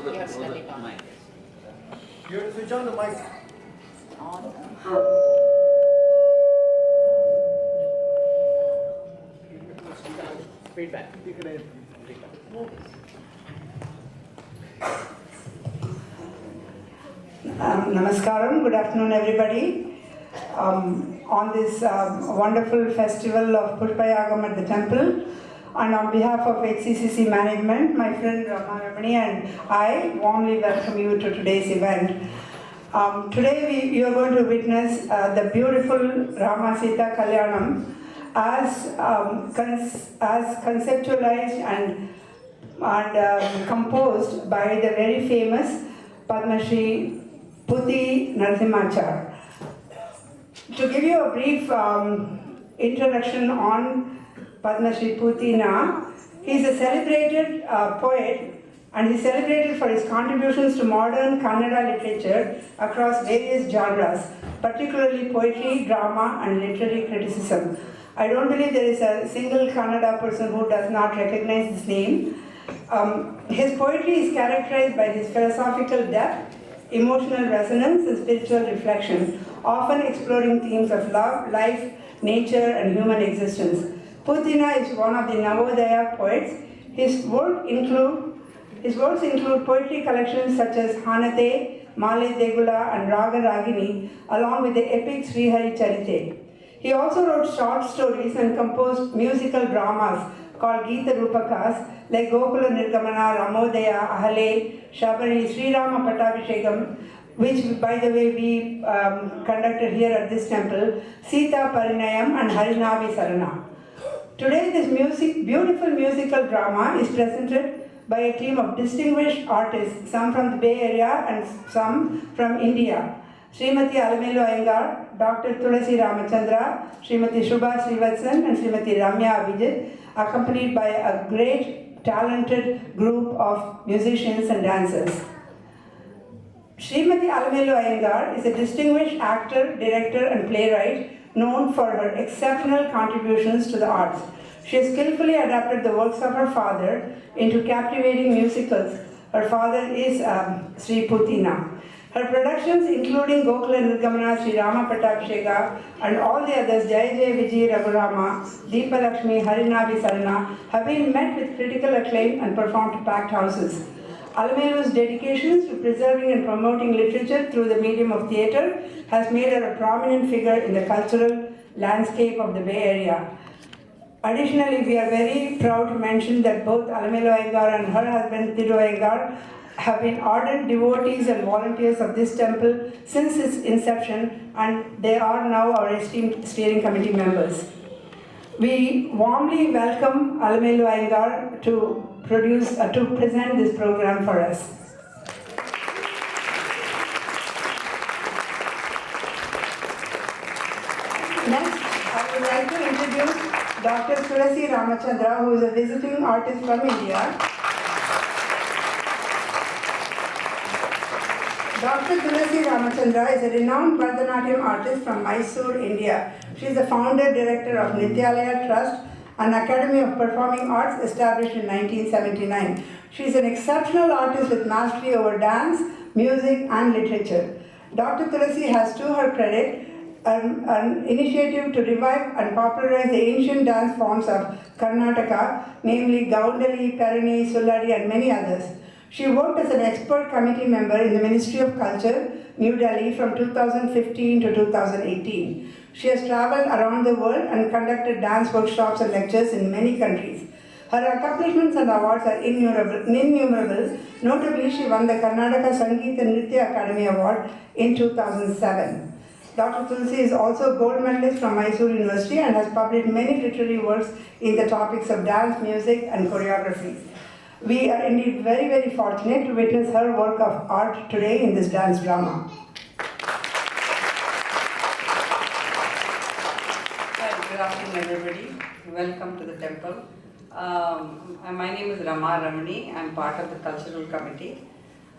You have to turn it on. You have to switch on the mic. On. Feedback. Namaskaram, good afternoon everybody. On this wonderful festival of Pushpayagam at the temple, and on behalf of HCCC management, my friend Rama Ramani and I warmly welcome you to today's event. Today you are going to witness the beautiful Rama Sita Kalyanam as conceptualized and composed by the very famous Padma Shri Puthi Narasimhachar. To give you a brief introduction on Padma Shri Puthi Na, he is a celebrated poet, and he is celebrated for his contributions to modern Kannada literature across various genres, particularly poetry, drama and literary criticism. I don't believe there is a single Kannada person who does not recognize his name. His poetry is characterized by his philosophical depth, emotional resonance and spiritual reflection, often exploring themes of love, life, nature and human existence. Puthi Na is one of the Navodaya poets. His works include poetry collections such as Hanate, Male Degula and Raga Ragini, along with the epic Srihari Charite. He also wrote short stories and composed musical dramas called Geeta Rupakas like Gokula Nirgamana, Ramodaya, Ahale, Shabari, Sri Rama Pattabhishekam, which by the way we conducted here at this temple, Sita Parinayam and Harinavi Sarana. Today this beautiful musical drama is presented by a team of distinguished artists, some from the Bay Area and some from India. Srimati Alamelu Iyengar, Dr. Tulasi Ramachandra, Srimati Shubha Srivatsan and Srimati Ramya Abhijit, accompanied by a great talented group of musicians and dancers. Srimati Alamelu Iyengar is a distinguished actor, director and playwright known for her exceptional contributions to the arts. She has skillfully adapted the works of her father into captivating musicals. Her father is Sri Puthi Na. Her productions, including Gokula Nirgamana, Sri Rama Pattabhisheka, and all the others, Jai Jai Vijay Raghurama, Deepa Lakshmi, Harinavi Sarana, have been met with critical acclaim and performed to packed houses. Alamelu's dedications to preserving and promoting literature through the medium of theatre has made her a prominent figure in the cultural landscape of the Bay Area. Additionally, we are very proud to mention that both Alamelu Iyengar and her husband Thiru Iyengar have been ardent devotees and volunteers of this temple since its inception, and they are now our esteemed steering committee members. We warmly welcome Alamelu Iyengar to present this program for us. Next, I would like to introduce Dr. Tulasi Ramachandra, who is a visiting artist from India. Dr. Tulasi Ramachandra is a renowned Bharatanatyam artist from Mysore, India. She is the founder-director of Nityalaya Trust, an academy of performing arts established in 1979. She is an exceptional artist with mastery over dance, music and literature. Dr. Tulasi has to her credit an initiative to revive and popularize the ancient dance forms of Karnataka, namely Gaundali, Perani, Sulari and many others. She worked as an expert committee member in the Ministry of Culture, New Delhi from 2015 to 2018. She has traveled around the world and conducted dance workshops and lectures in many countries. Her accomplishments and awards are innumerable. Notably, she won the Karnataka Sangeet and Nritya Academy Award in 2007. Dr. Tulasi is also a gold medalist from Mysore University and has published many literary works in the topics of dance, music and choreography. We are indeed very, very fortunate to witness her work of art today in this dance drama. Hi, good afternoon everybody. Welcome to the temple. My name is Rama Ramani. I am part of the cultural committee.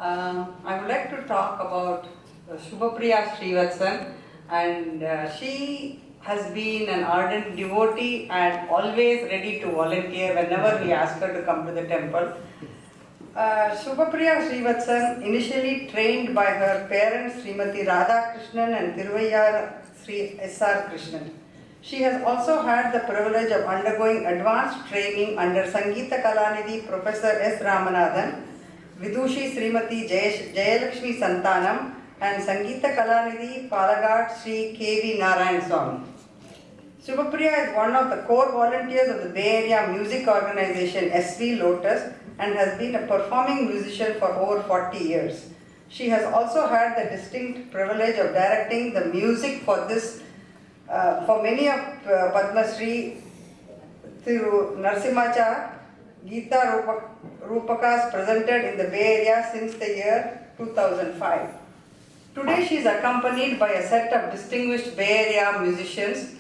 I would like to talk about Shubhapriya Srivatsan, and she has been an ardent devotee and always ready to volunteer whenever we ask her to come to the temple. Shubhapriya Srivatsan, initially trained by her parents Srimati Radha Krishnan and Tiruvayar Sri S.R. Krishnan. She has also had the privilege of undergoing advanced training under Sangeeta Kalanidhi Professor S. Ramanathan, Vidushi Srimati Jayalakshmi Santanam and Sangeeta Kalanidhi Palagad Sri K.V. Narayan Swami. Shubhapriya is one of the core volunteers of the Bay Area music organization SV Lotus and has been a performing musician for over 40 years. She has also had the distinct privilege of directing the music for this for many of Padma Shri Thiru Narasimhachar Geeta Rupakas presented in the Bay Area since the year 2005. Today she is accompanied by a set of distinguished Bay Area musicians.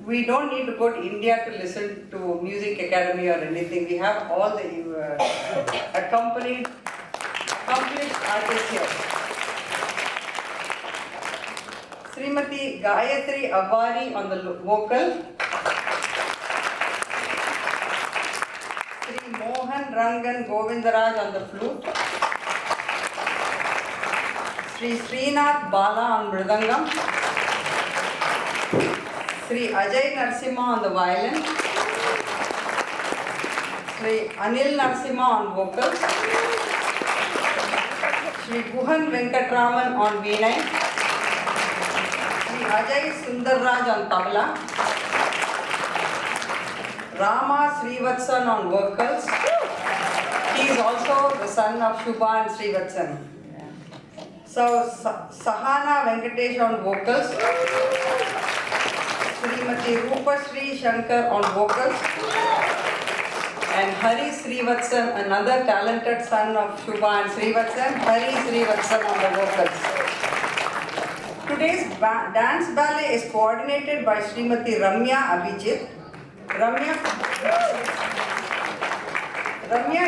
We don't need to go to India to listen to Music Academy or anything. We have all the accomplished artists here. Srimati Gayatri Avari on the vocal. Sri Mohan Rangan Govindaraj on the flute. Sri Srinath Bala on mridangam. Sri Ajay Narasimha on the violin. Sri Anil Narasimha on vocals. Sri Guhan Venkatraman on veena. Ajay Sundarraj on tabla, Rama Srivatsan on vocals. He is also the son of Shubha and Srivatsan. So Sahana Venkatesh on vocals, Srimati Rupa Sri Shankar on vocals, and Hari Srivatsan, another talented son of Shubha and Srivatsan, Hari Srivatsan on the vocals. Today's dance ballet is coordinated by Srimati Ramya Abhijit. Ramya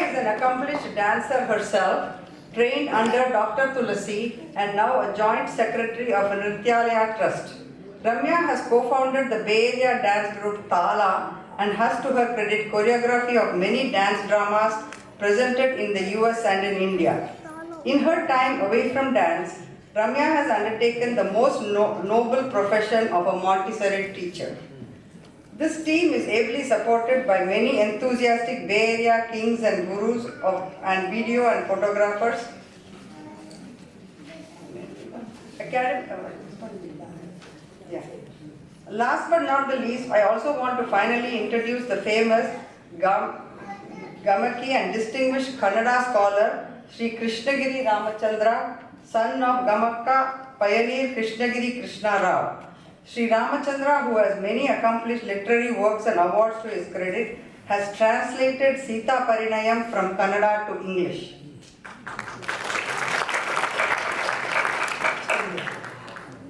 is an accomplished dancer herself, trained under Dr. Tulasi and now a joint secretary of a Nrityalaya trust. Ramya has co-founded the Bay Area dance group Tala and has to her credit choreography of many dance dramas presented in the US and in India. In her time away from dance, Ramya has undertaken the most noble profession of a Montessori teacher. This team is ably supported by many enthusiastic Bay Area kings and gurus and video and photographers. Last but not the least, I also want to finally introduce the famous Gamaki and distinguished Kannada scholar Sri Krishnagiri Ramachandra, son of Gamakka pioneer Krishnagiri Krishna Rao. Sri Ramachandra, who has many accomplished literary works and awards to his credit, has translated Sita Parinayam from Kannada to English.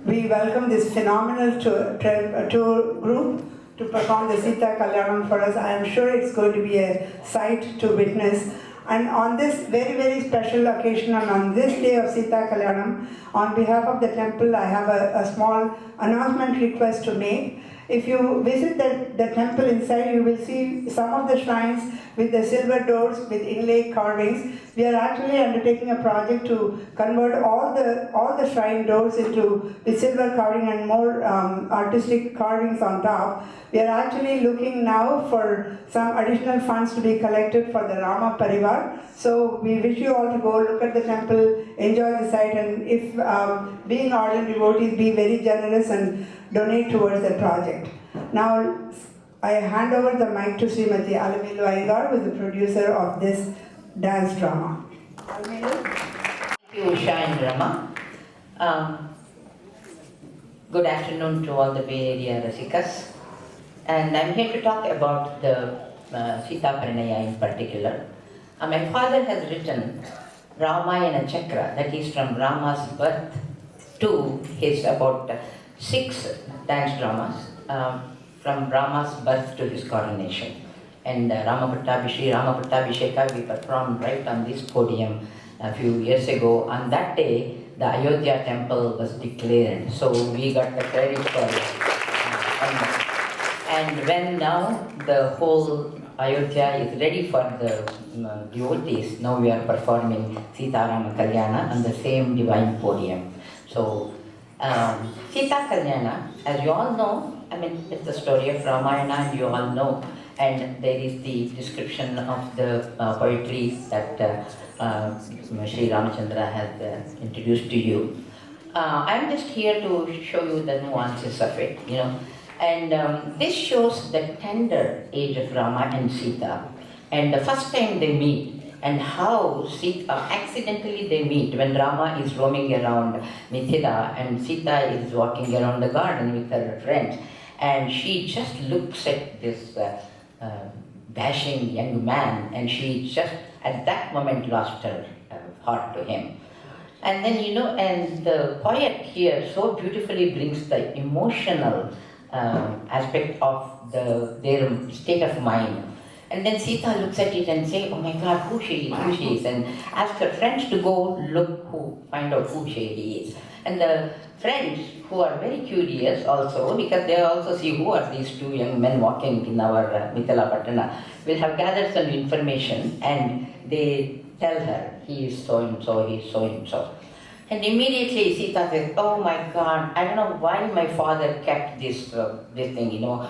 We welcome this phenomenal tour group to perform the Sita Kalyanam for us. I am sure it's going to be a sight to witness. And on this very, very special occasion and on this day of Sita Kalyanam, on behalf of the temple, I have a small announcement request to make. If you visit the temple inside, you will see some of the shrines with the silver doors with inlay carvings. We are actually undertaking a project to convert all the shrine doors with silver carving and more artistic carvings on top. We are actually looking now for some additional funds to be collected for the Rama Parivar. So we wish you all to go look at the temple, enjoy the site, and if being ardent devotees, be very generous and donate towards the project. Now, I hand over the mic to Srimati Alamilu Iyengar, who is the producer of this dance drama. Alamilu? Thank you, Usha and Rama. Good afternoon to all the Bay Area Rasikas. And I'm here to talk about the Sita Parinaya in particular. My father has written Ramayana Chakra, that is from Rama's birth to his about 6 dance dramas from Rama's birth to his coronation. And Rama Pattabhisheka we performed right on this podium a few years ago. On that day, the Ayodhya temple was declared, so we got the credit for it. And when now the whole Ayodhya is ready for the devotees. Now we are performing Sita Rama Kalyana on the same divine podium. So, Sita Kalyana, as you all know, I mean, it's the story of Ramayana, and you all know. And there is the description of the poetry that Sri Ramachandra has introduced to you. I'm just here to show you the nuances of it, you know. And this shows the tender age of Rama and Sita. And the first time they meet, and how Sita, accidentally they meet when Rama is roaming around Mithila and Sita is walking around the garden with her friends. And she just looks at this dashing young man, and she just at that moment lost her heart to him. And then, you know, and the poet here so beautifully brings the emotional aspect of their state of mind. And then Sita looks at it and say, oh my God, who she is, and ask her friends to go find out who she is. And the friends, who are very curious also, because they also see who are these two young men walking in our Mithila Patana, will have gathered some information, and they tell her, he is so and so, he is so and so. And immediately Sita says, oh my God, I don't know why my father kept this thing, you know,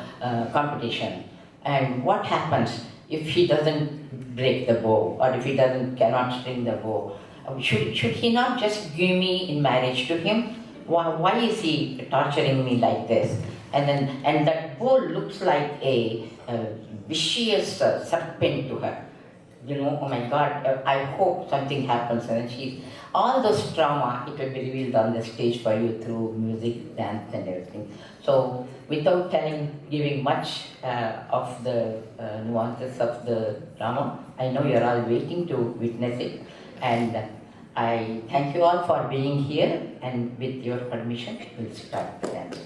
competition. And what happens if he doesn't break the bow, or if he cannot string the bow? Should he not just give me in marriage to him? Why is he torturing me like this? And that bow looks like a vicious serpent to her. You know, oh my God, I hope something happens. And all those trauma, it will be revealed on the stage for you through music, dance, and everything. So, without giving much of the nuances of the drama, I know you're all waiting to witness it. And I thank you all for being here, and with your permission, we'll start the dance.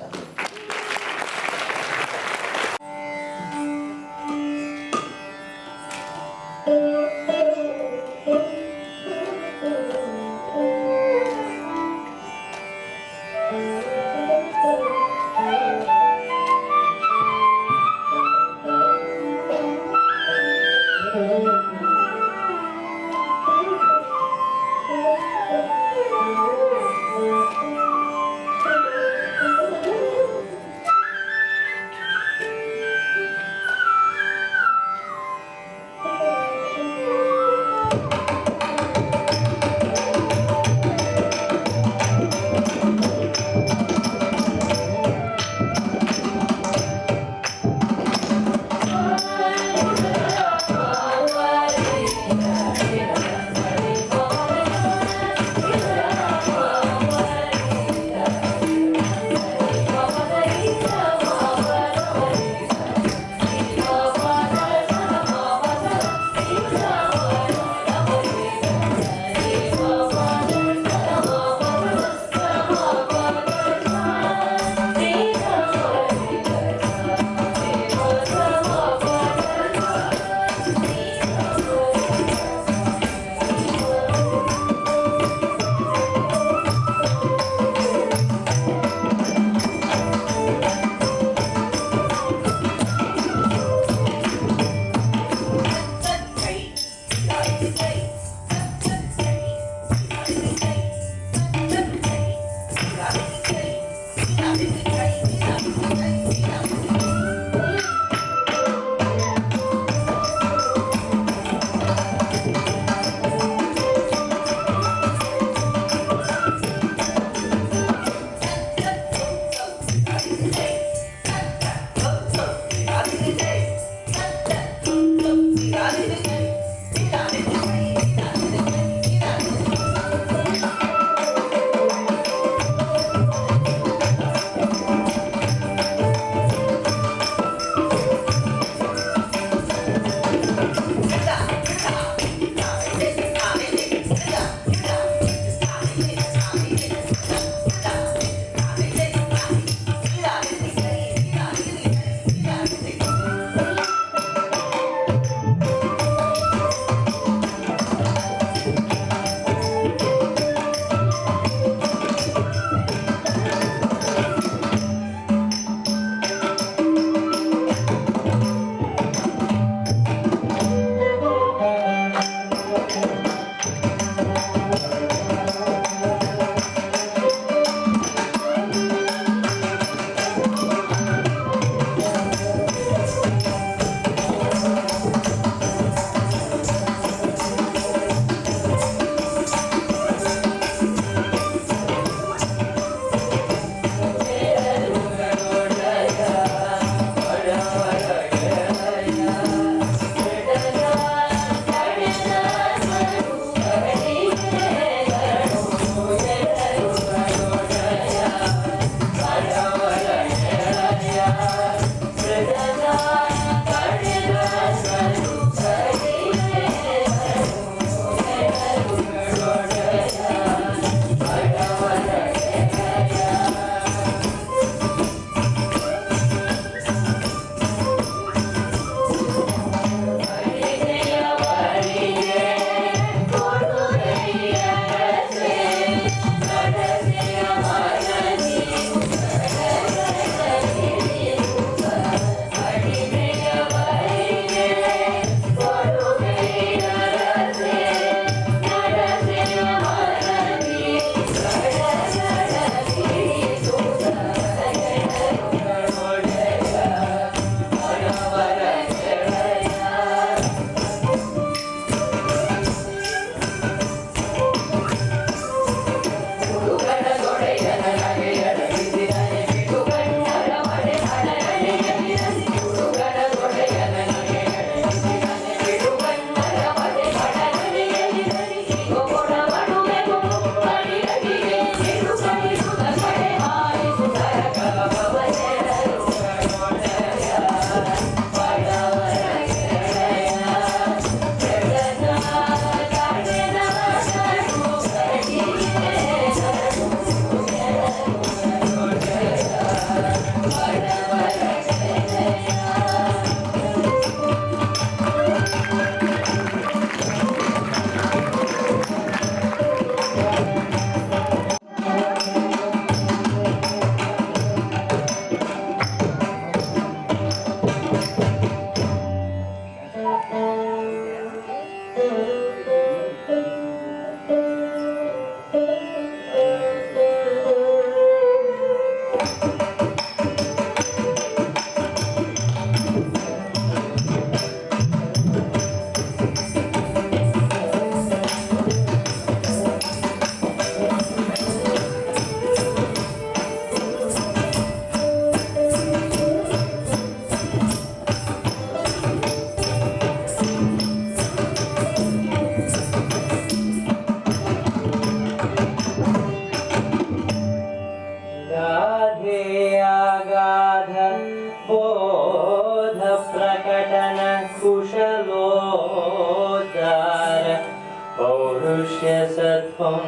सत्त्वं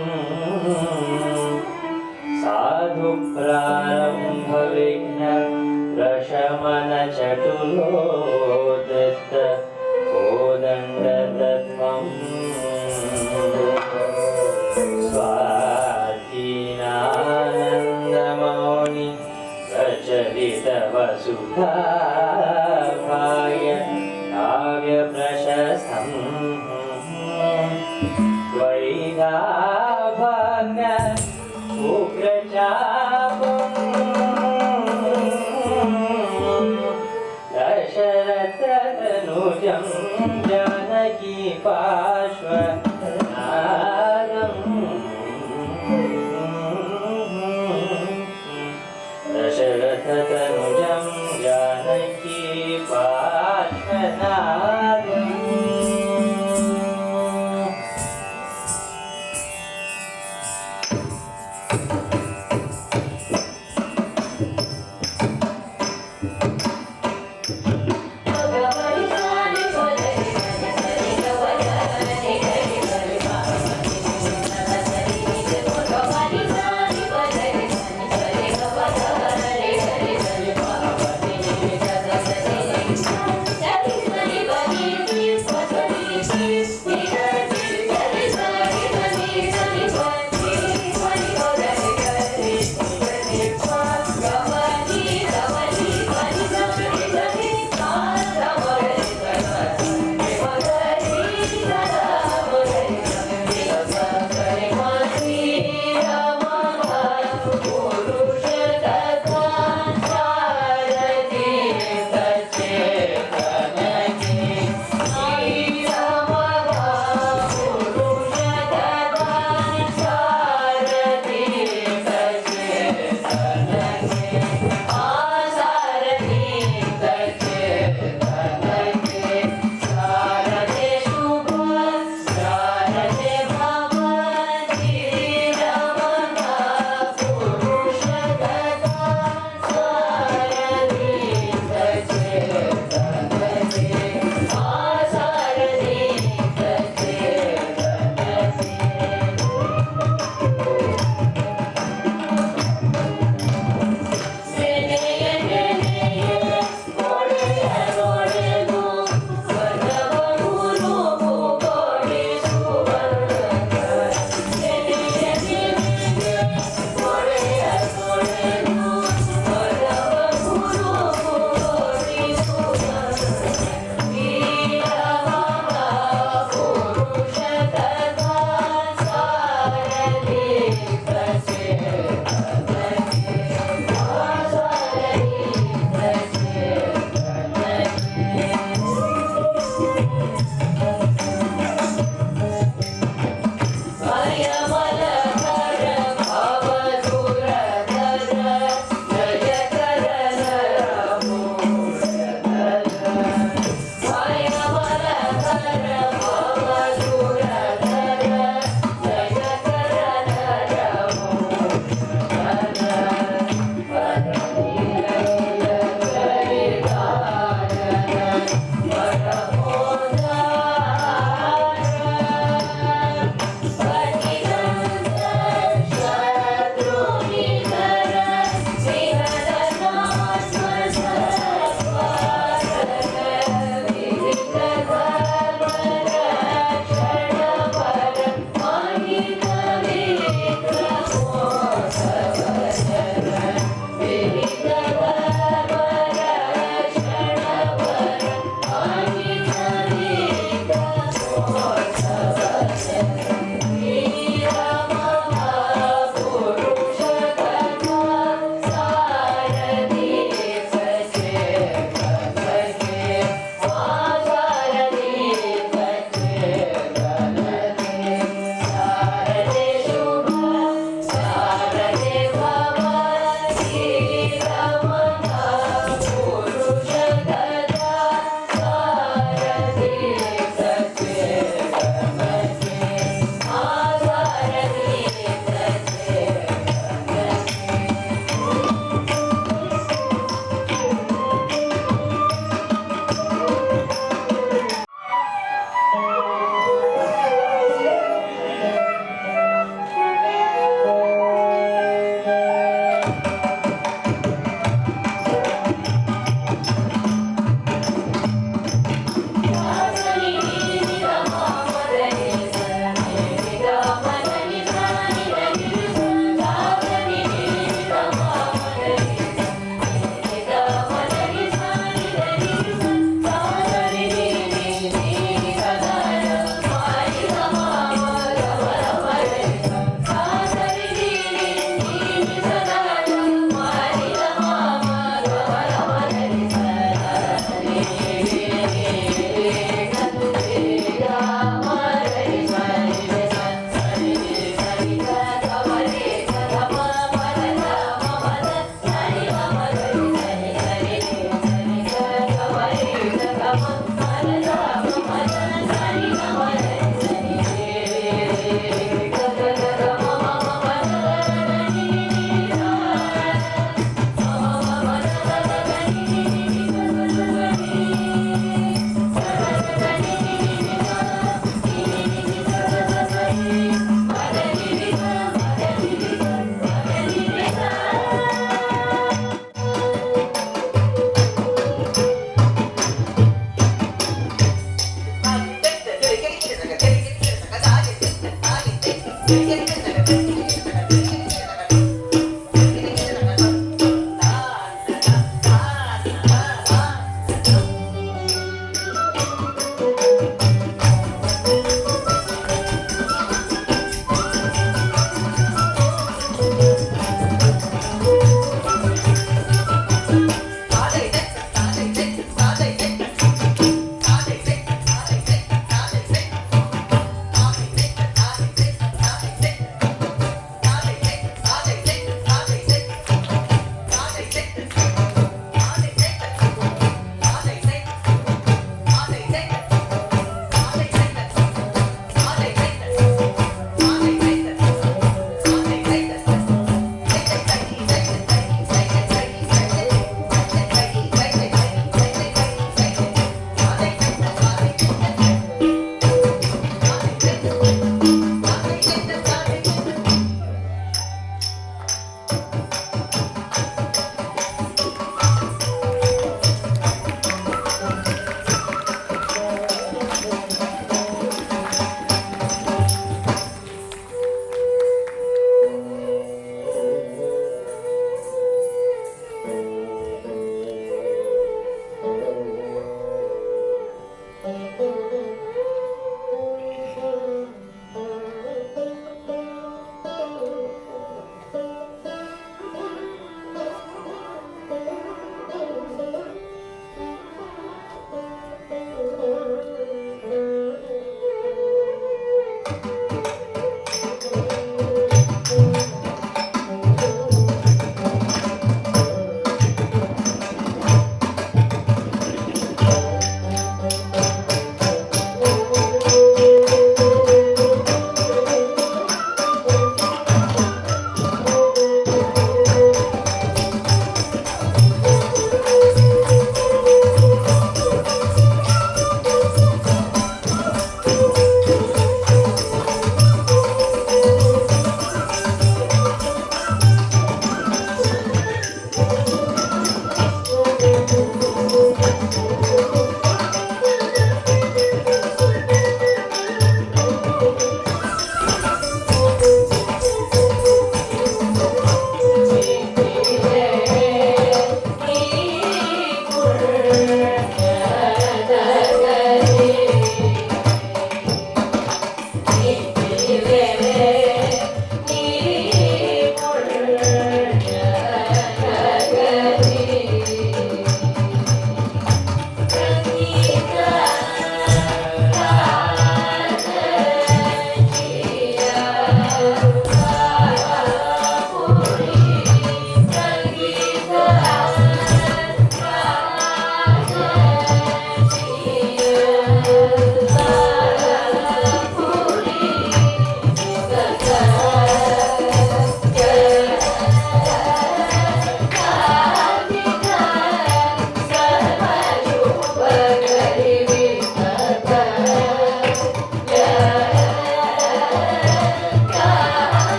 साधु प्रारम्भविघ्न प्रशमनचटुलोदत्त कोदण्डतत्त्वं स्वाधीनानन्दमौनि प्रचलितवसुधाभाय काव्यप्रशस्तम् वैदाभाग्य उग्रचापम् दशरथतनुजं जानकी पार्श्वनादम् दशरथतनुजं जानकी पार्श्वनादम्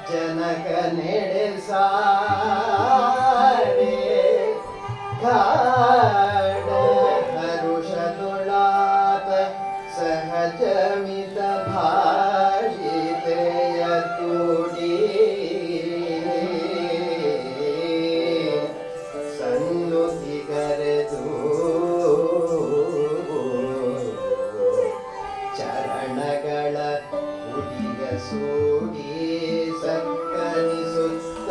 ಜನಕ ನಡೆಸಾರೆ ಗಾಢ ಹರುಷದುಳಾತ ಸಹಜಮಿತ ಭಾಷಿತೆಯ ತುಡಿ ಸನ್ನುತಿಗರೆದು ಚರಣಗಳ ಉಡಿಯ ಸೂಡಿ ಸಕ್ಕರಿಸುತ್ತ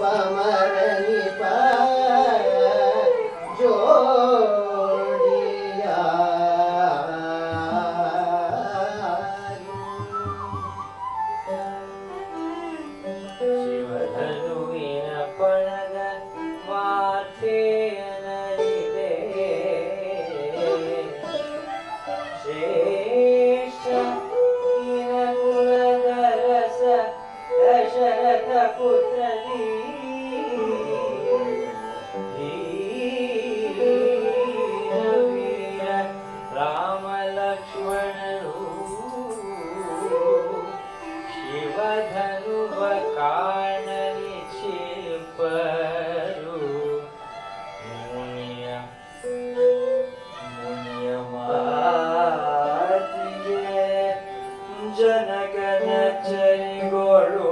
ಸುರಸುತೋಪಮರಣಿಪ ಜೋಡಿಯ ಶಿವಧನುವಿನ ಪಣದ ಮಾತೆಯನರಿದೆ ಶ್ರೇಷ್ಠ ನಿನ ಕುಲದ ರಸ ದಶರಥ ಪುತ್ರನೇ ವೀರ ರಾಮ ಲಕ್ಷ್ಮಣರು ಶಿವಧನುವ ಕಾಣಲಿ ಶಿಲ್ಪರು ಮುನಿಯ ಮಾತಿಗೆ ಜನಗನ ಚರಿಗೊಳು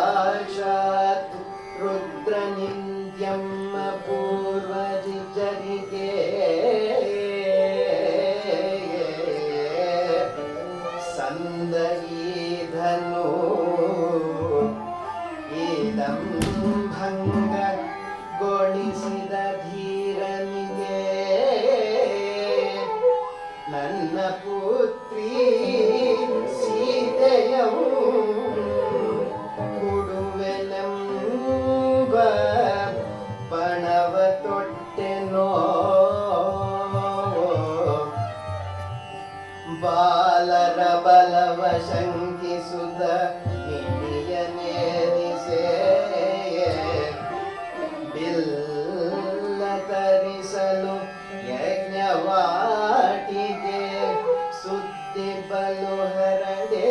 ಸಾಕ್ಷಾತ್ ರುದ್ರನಿಂದ್ಯಮ್ಮ ಪೂರ್ವಜಿಜರಿಗೆ ಸಂದಗೀಧನು ಇದಂ ಭಂಗಗೊಳಿಸಿದ ಧೀರನಿಗೆ ನನ್ನ ಪುತ್ರಿ ಸೀತೆಯವು ಕೊಡುವೆನೆಂಬ ಪಣವ ತೊಟ್ಟೆನೋ ಬಾಲರ ಬಲವ ಶಂಕಿಸುತ್ತ ನಿಧಿಯ ನೇರಿಸೆ ಬಿಲ್ಲ ತರಿಸಲು ಯಜ್ಞವಾಟಿಗೆ ಸುದ್ದಿ ಬಲು ಹರಡೆ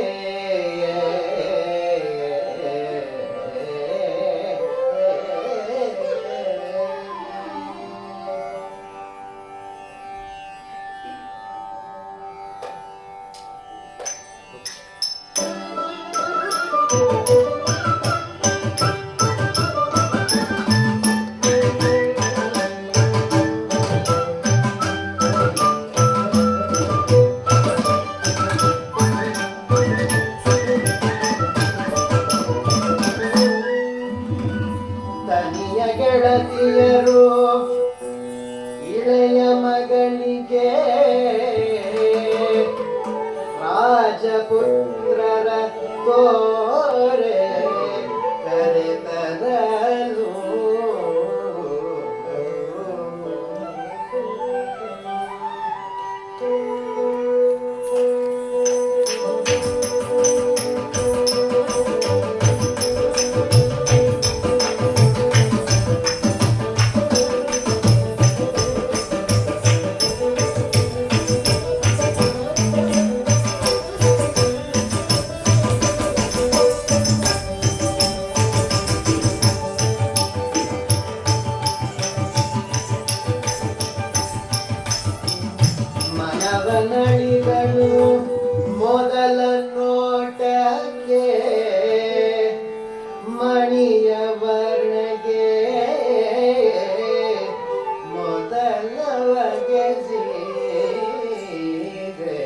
ತನಿಯ ಗೆಳತಿಯರು ಇಳೆಯ ಮಗಳಿಗೆ ರಾಜಪುತ್ರರ ತೋರೆ ಕರೆತರಲು ಮನವನಳಿಗಳು ಮೊದಲ ನೋಟಕ್ಕೆ ಮಣಿಯ ವರ್ಣಗೆ ಮೊದಲವಗೆ ಸೀರೆ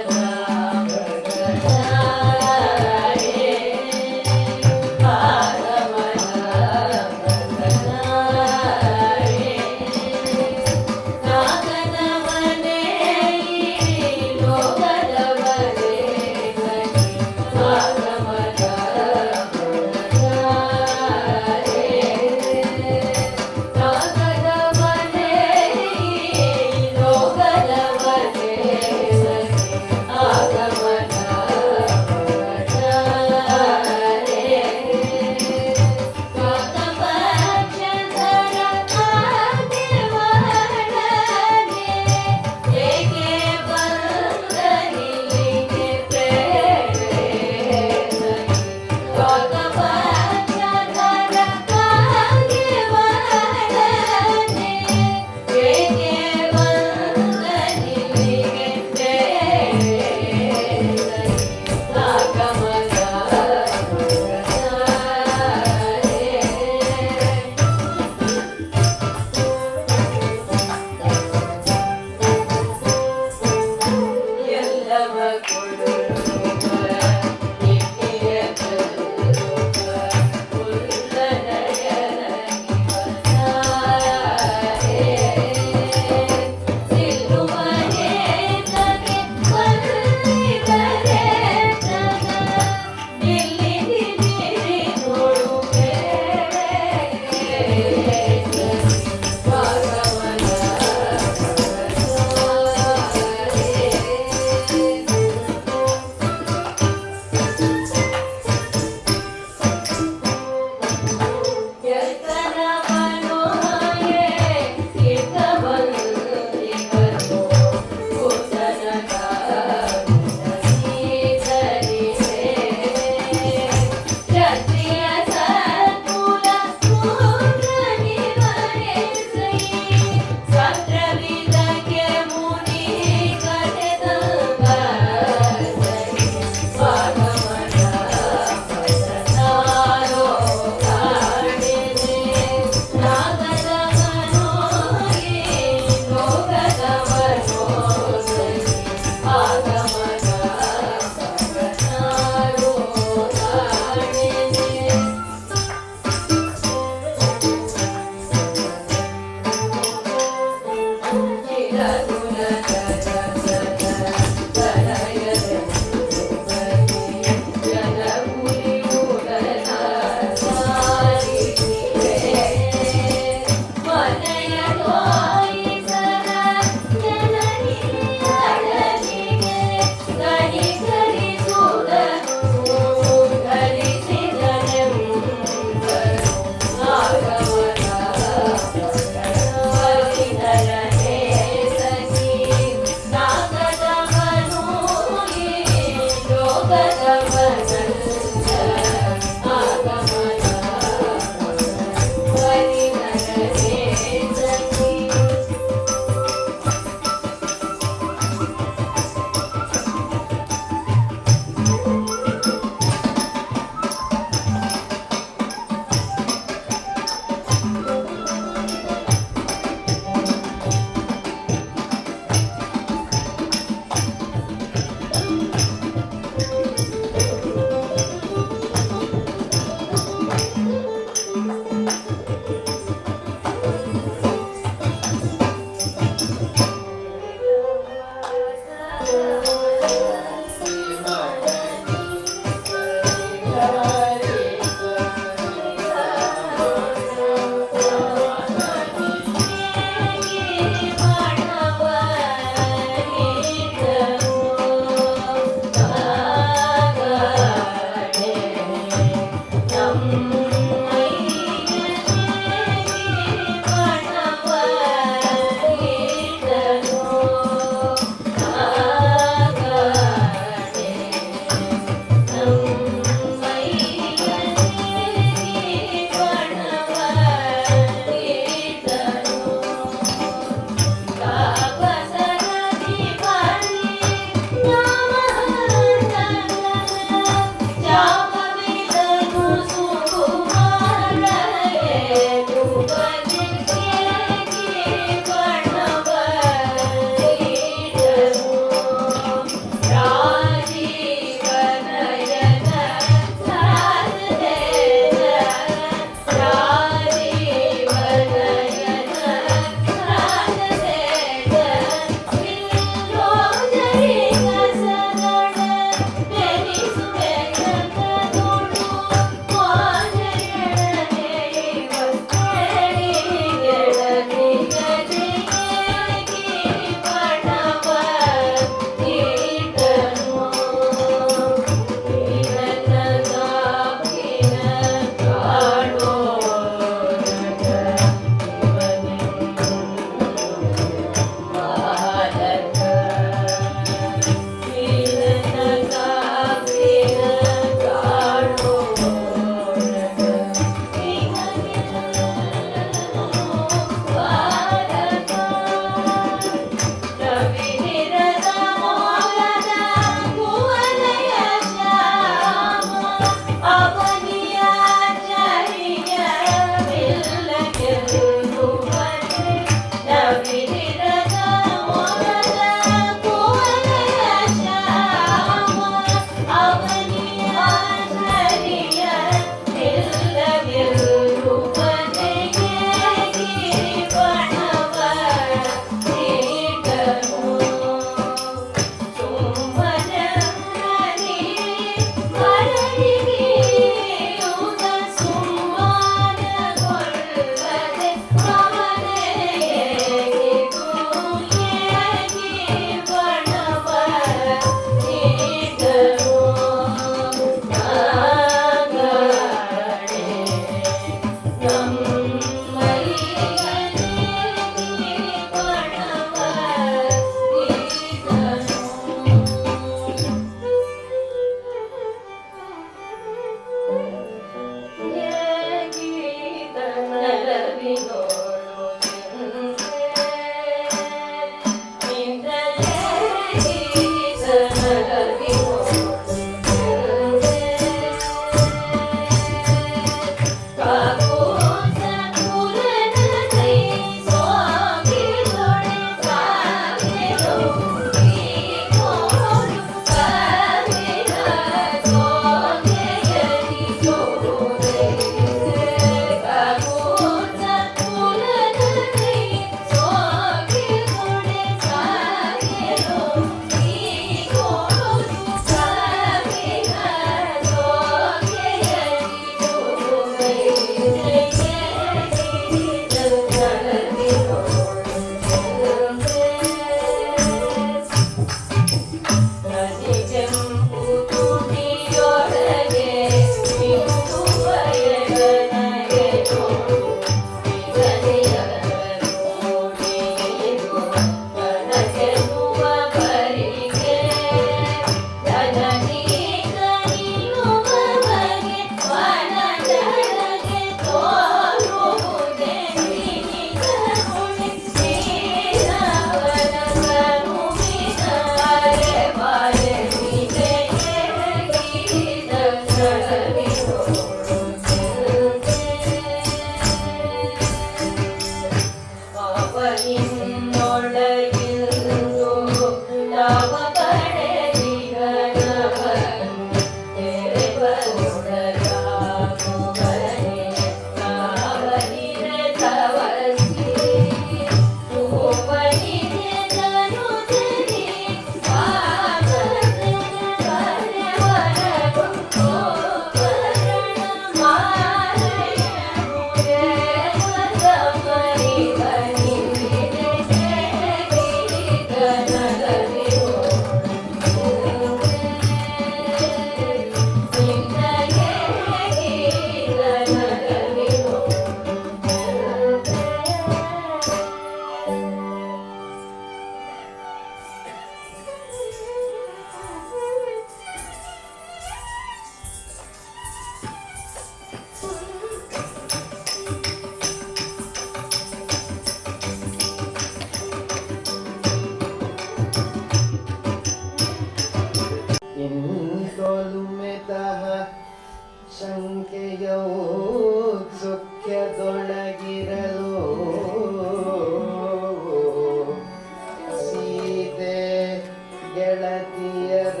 ಭಾರತೀಯರ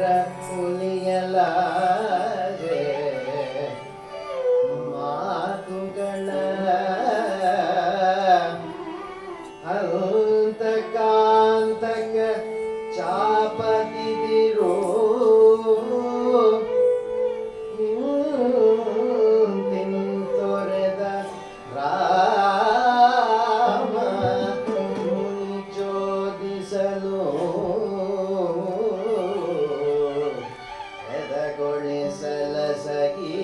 ಉಲಿಯಲಾರೆ ಮಾತುಗಳ ಅಂತಕಾಂತಕ ಚಾಪದಿದಿರೋ ತೊರೆದ ರಾಮ ಮುನಿ ಚೋದಿಸಲು ಎದಗೊಳಿಸಲ ಸಗಿ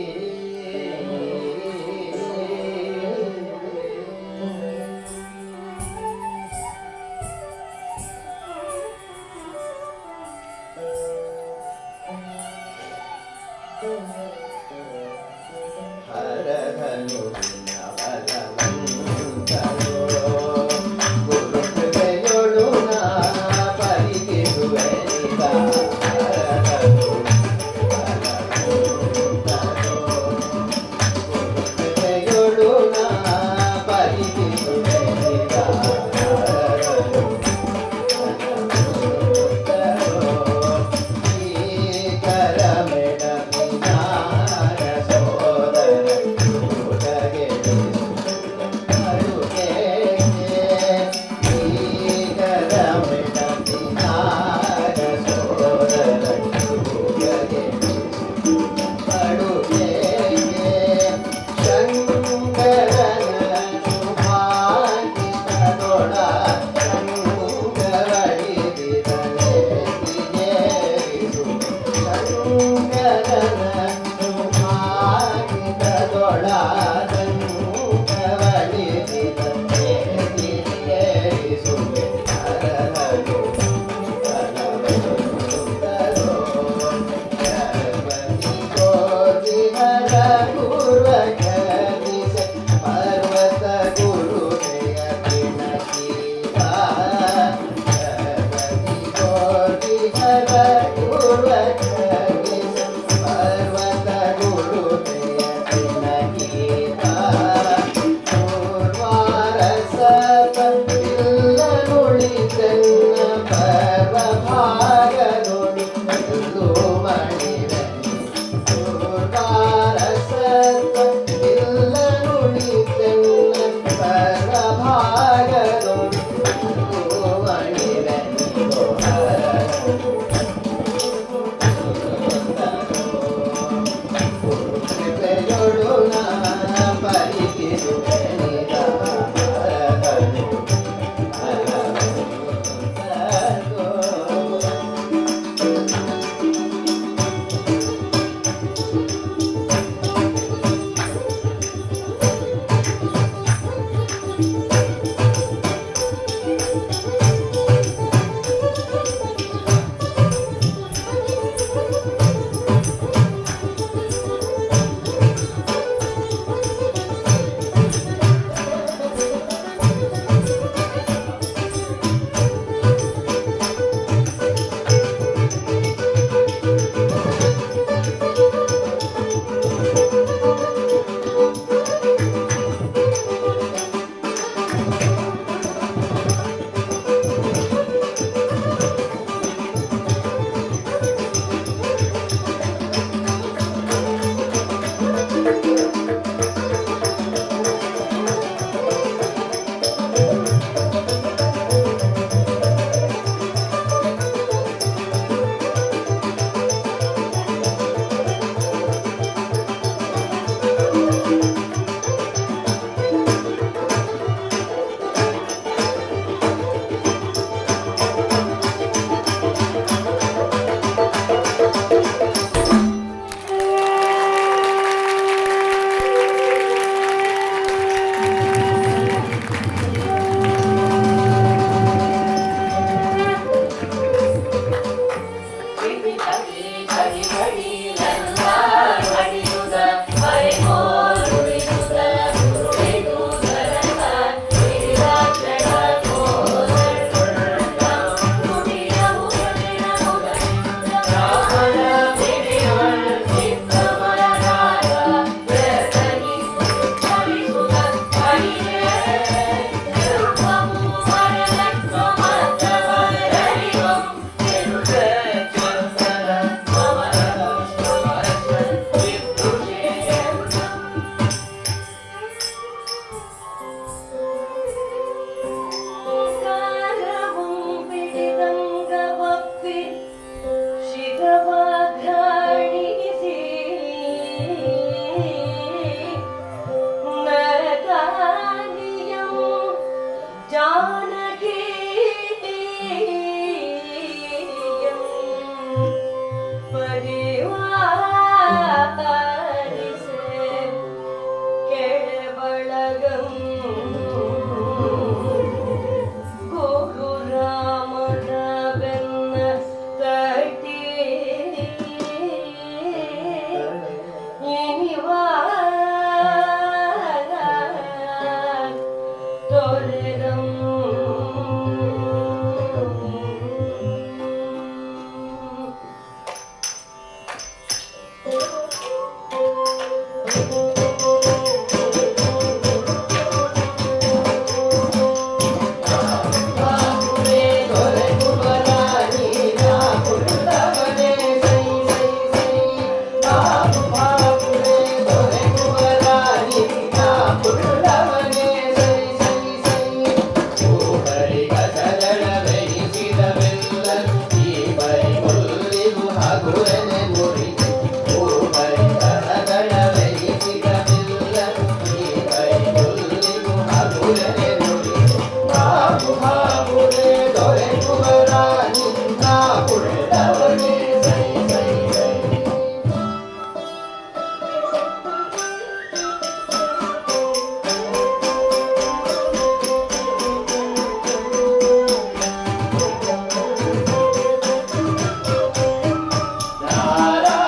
ಪುಟ್ಟವನೇ ಸೈ ಸೈ ಸೈ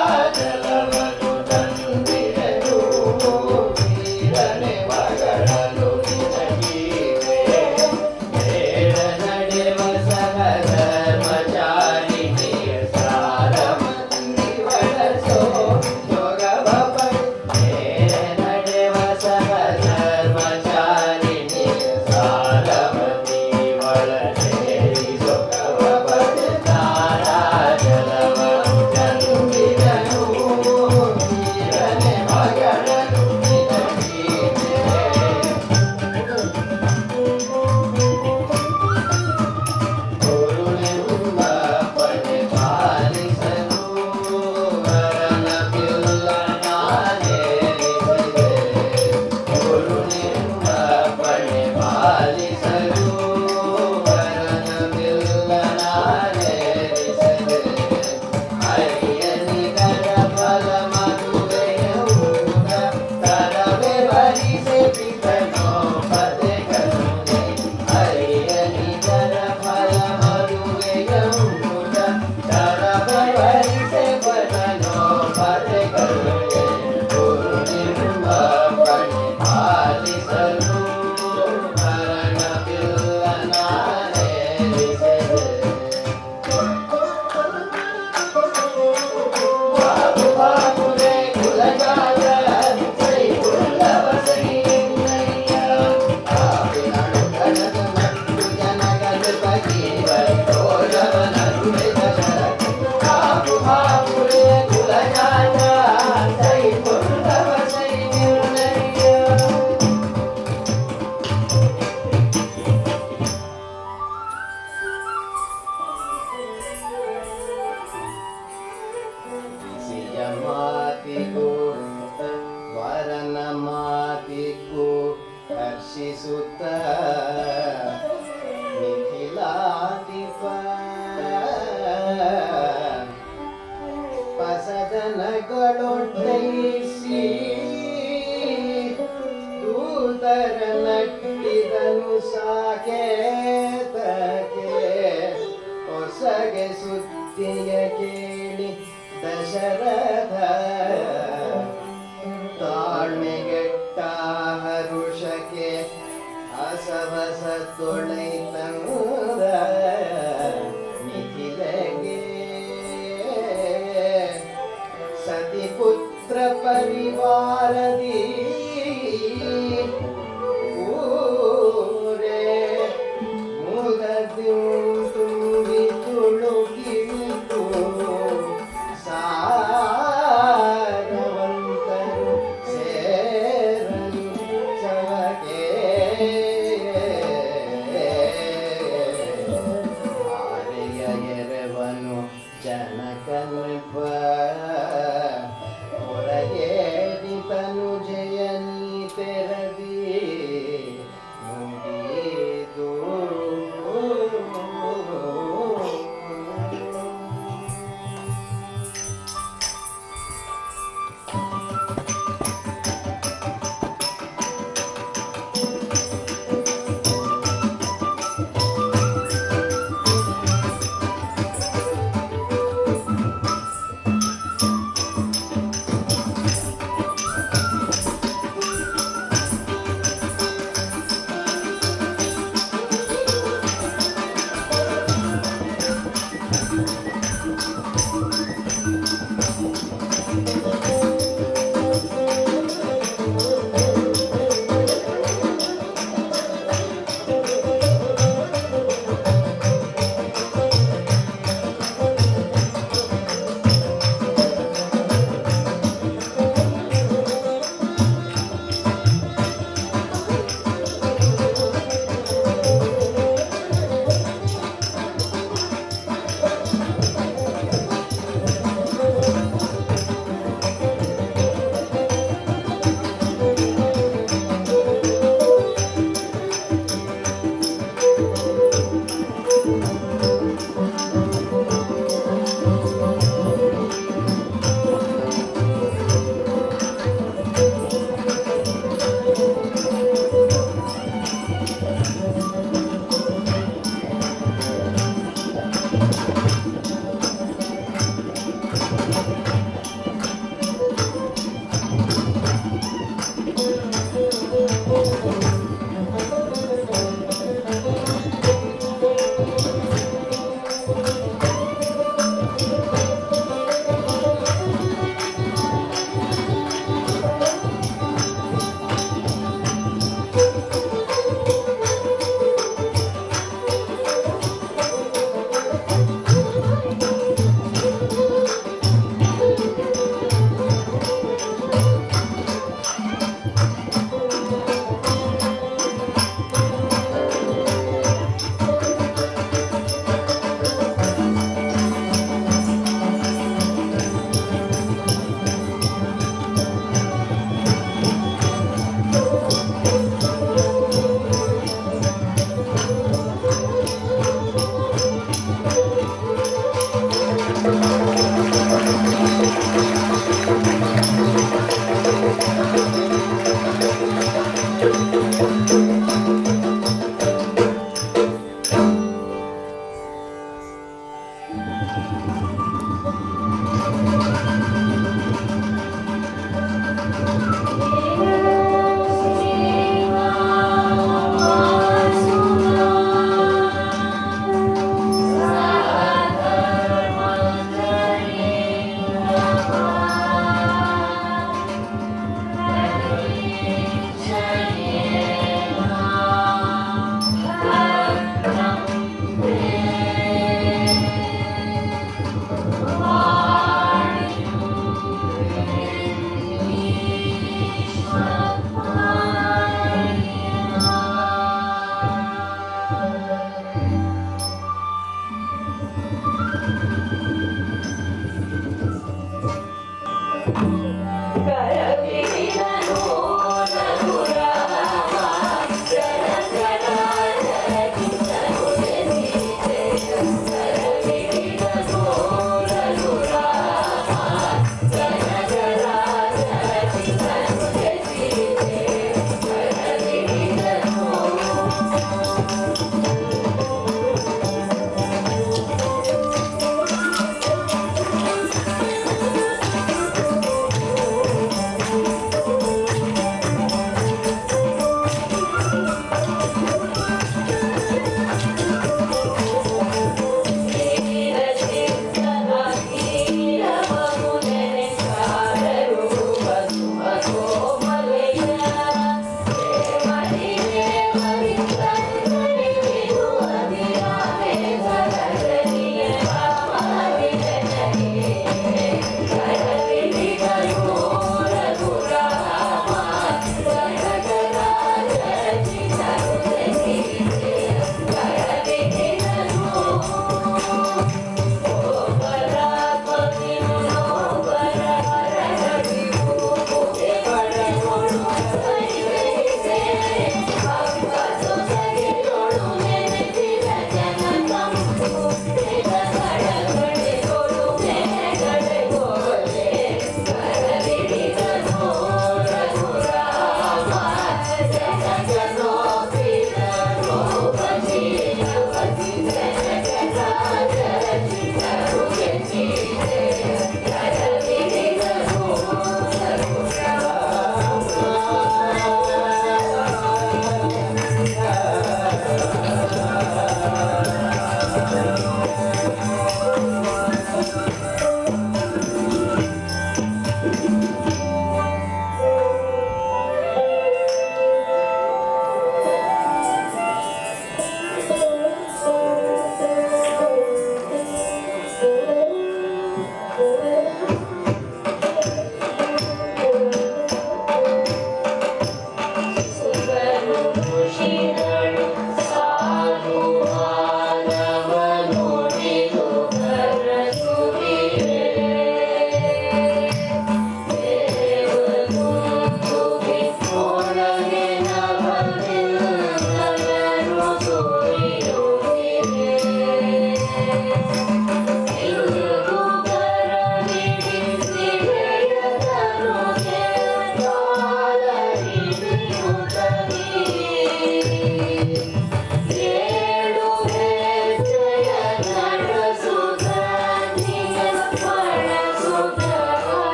ಧಾರಾಜಲವನ್ನು ತಂದಿರಲು ನೀರನೆ ಮಗಳಲು ನಿನಗೀವೆ ಬೇಡ ನಡೆವ ಸಹಧರ್ಮಚಾರಿಣಿಯ ಸಾರಮಂದಿ ಬಳಸೋ ಯೋಗವ ಪಡೆ ಬೇಡ ನಡೆವ ಸಹಧರ್ಮಚಾರಿಣಿಯ ಸಾರಮಂದಿ ಬಳಸೇರಿ ಸೊಗವ ಪಡೆ ಧಾರಾಜಲವನ್ನು ತಂದಿರಲು ನೀರನೆ ಮಗಳಲು ನಿನಗೀವೆ ಗುರುನೆಂಬ ಪಡೆ ಪಾಲಿಸಲು ವರನ ಬಿಲ್ಲ ನಾನೇರಿಸಿದೆ ಗುರುನೆಂಬ ಪಡೆ ಪಾಲಿಸಲು ವರನ ಬಿಲ್ಲ ನಾನೇರಿಸಿದೆ ಹರಿಯನಿಗರ ಫಲ ಮದುವೆಯ ಊಟ ತರವೆ ಭರಿಸೆ ಪಿತನೋ ಪದೆ ಕರುಣೆ ಹರಿಯನಿಗರ ಫಲ ಮದುವೆಯ ಊಟ ತರವೆ ಭರಿಸೆ ಪತನೋ ಪದೆ ಕರುಣೆ ಗುರುನಿಂಬ ಪಡೆ ಪಾಲಿಸಲು ಮರಣ ಬಿಲ್ಲ ನಾನೇರಿಸಿದೆ ಬಾಬು ಬಾಬುರೇ ಕುಲಜಾತ ಸೈ ಕುಲ್ಲವ ಸೈನಯ್ಯ ಕಾವಿನಡು ಕನದು ನಟ್ಟು ಜನಗದು ಬಗೆವ ತೋರವನ ರುಳಿದ ಶರಕು ಬಾಬು ಬಾಬುರೇ ಕುಲಜಾತ ಸೈ ಕುಲ್ಲವ ಸೈನಯ್ಯ ಸಿಯ ಮಾತಿಗೂ ವರನ ಮಾತಿಗೂ ಹರ್ಷಿಸುತ್ತ ಮಿಥಿಲಾಧಿಪ ಪಸದನಗಳೊಡ್ಡೈಸಿ ದೂತರ ನಟ್ಟಿದನು ಸಾಕೇತಕ್ಕೆ ಹೊಸಗೆ ಸುದ್ದಿಯ ಕೇಳಿ ದಶರಥ ತಾಳ್ಮೆಗೆಟ್ಟ ಹರುಷಕ್ಕೆ ಅಸವಸ ತೊಳೆತಂದ ಮಿಥಿಲೆಗೆ ಸತಿಪುತ್ರ ಪರಿವಾರದಿ ಊರೇ ಮುದದಿ ತುಂಬಿ ತುಳುಕಿತು ಸಾರವಂತರು ಸೇರಲು ಸವಗೆ ಆರೆಯ ಎರವನು ಜನಕನ್ಪ ಹೊರಗೇರಿತನು ಜಯನಿ ತೆರದಿ ನುಡಿದು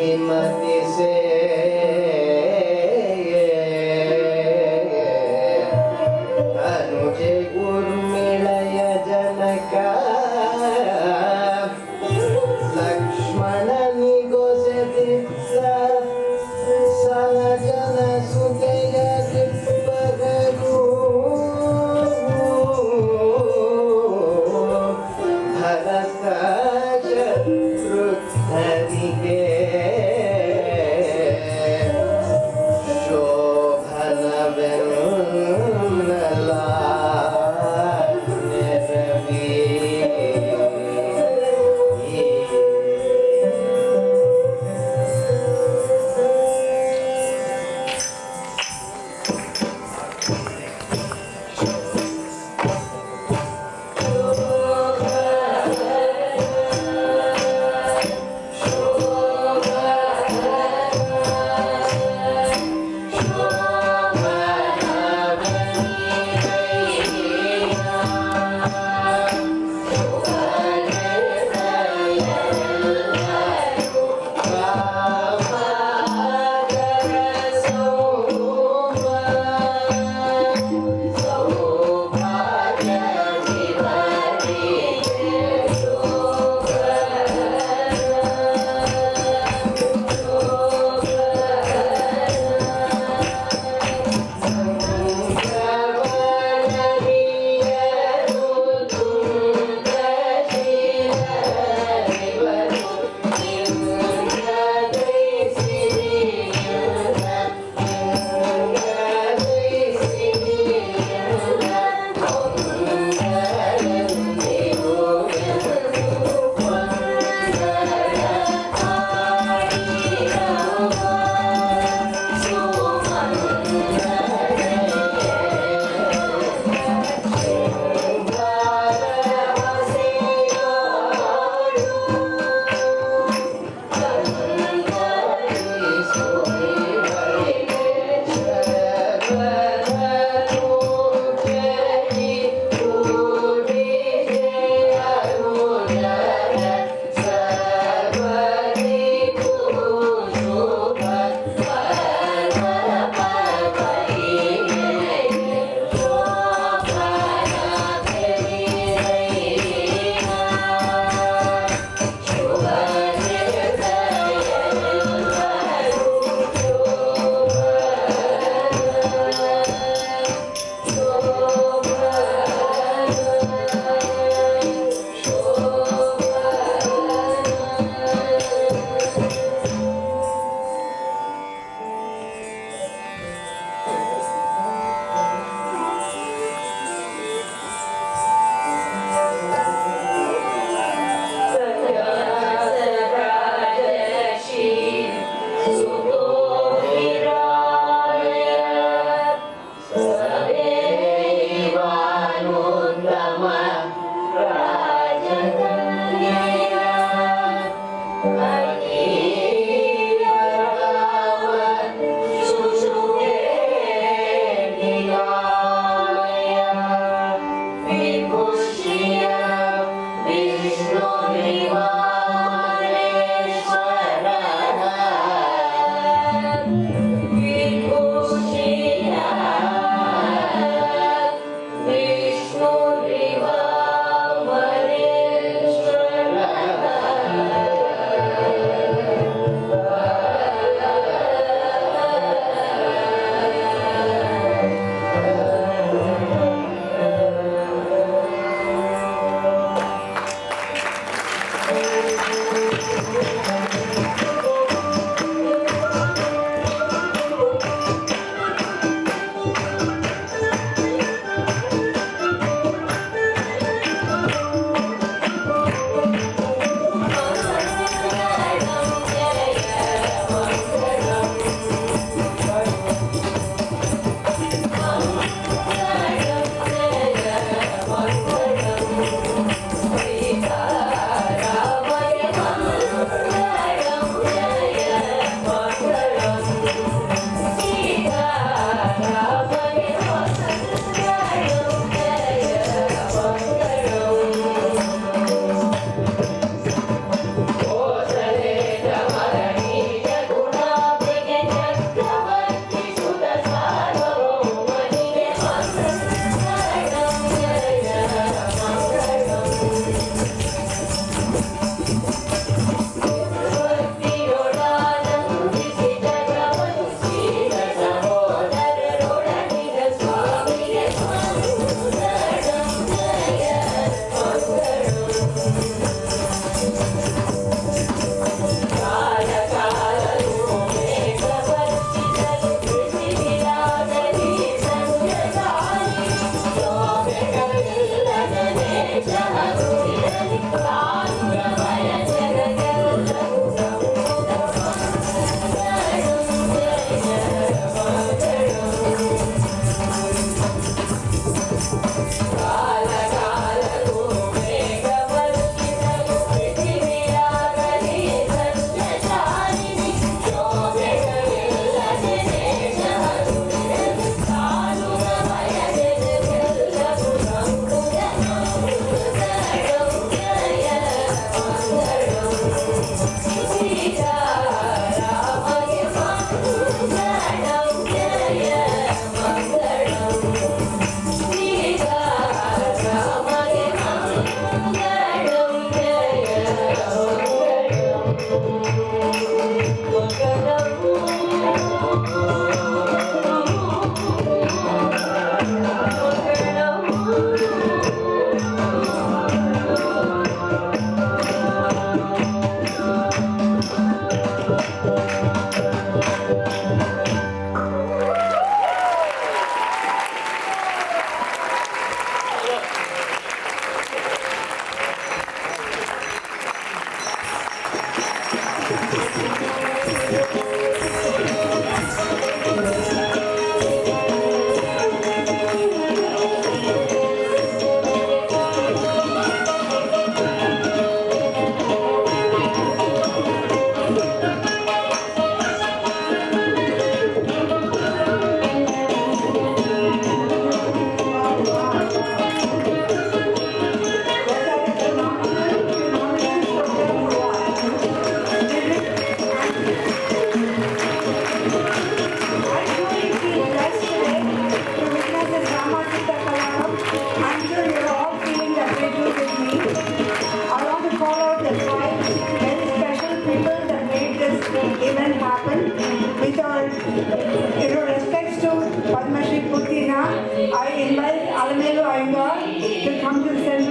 विमति से अनुज उर्मिलय जनका लक्ष्मणनि गोसति सहजन सुतय दिप्पगनु Bharat शत्रुघ्ननिगे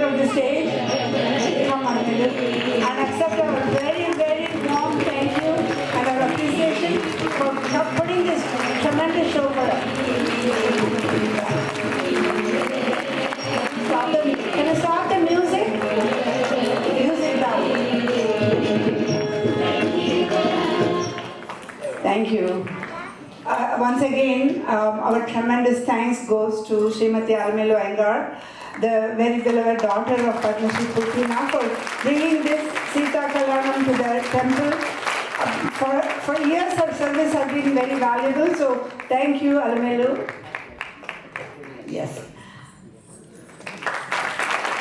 of the stage. Come on, Nilu. And accept our very, very warm thank you and our appreciation for putting this tremendous show for us. Can I start the music? Music down. Thank you. Once again, our tremendous thanks goes to Srimati Alamelu Iyengar, the very beloved daughter of Padma Shri Putina, for bringing this Sita Kalyanam to the temple. For years, her service has been very valuable, so thank you, Alamelu. Yes.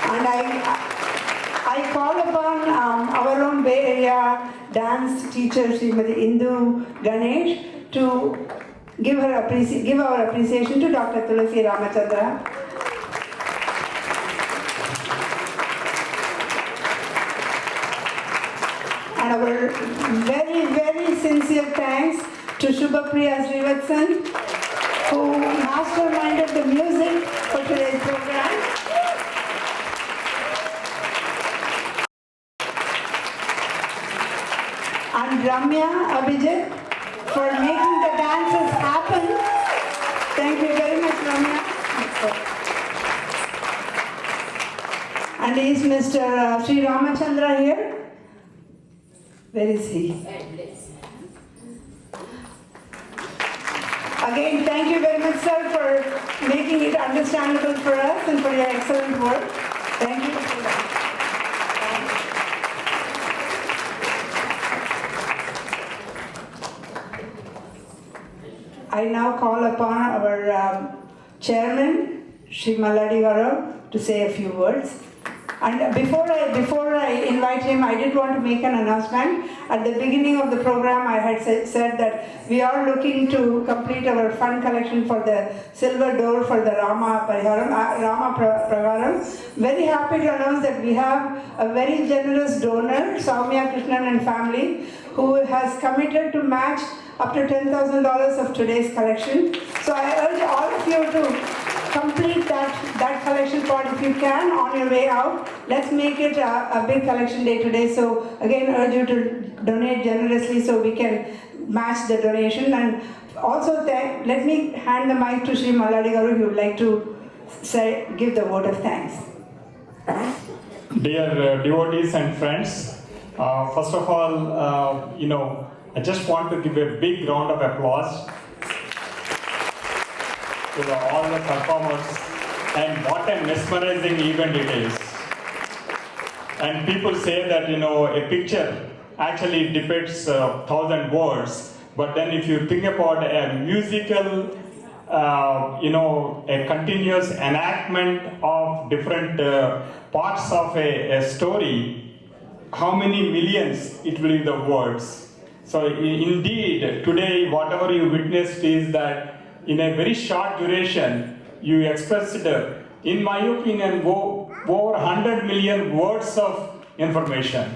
And I call upon our own Bay Area dance teacher, Srimati Indu Ganesh, to give our appreciation to Dr. Tulasi Ramachandra. And our very, very sincere thanks to Shubhapriya Srivatsan, who masterminded the music for today's program. And Ramya Abhijit for making the dances happen. Thank you very much, Ramya. And is Mr. Sri Ramachandra here? Where is he? Again, thank you very much, sir, for making it understandable for us and for your excellent work. Thank you for that. I now call upon our chairman, Shri Malladi Gaurav, to say a few words. And before I invite him, I did want to make an announcement. At the beginning of the program, I had said that we are looking to complete our fund collection for the silver door for the Rama Pragaram. Very happy to announce that we have a very generous donor, Soumya Krishnan and family, who has committed to match up to $10,000 of today's collection. So I urge all of you to complete that collection part if you can on your way out. Let's make it a big collection day today. So again, urge you to donate generously so we can match the donation. And also let me hand the mic to Shri Malladi Gaurav, who would like to give the vote of thanks. Dear devotees and friends, first of all, I just want to give a big round of applause to all the performers, and what a mesmerizing event it is. And people say that a picture actually depicts 1,000 words, but then if you think about a musical, a continuous enactment of different parts of a story, how many millions it will be the words. So indeed, today whatever you witnessed is that in a very short duration, you expressed, in my opinion, over 100 million words of information.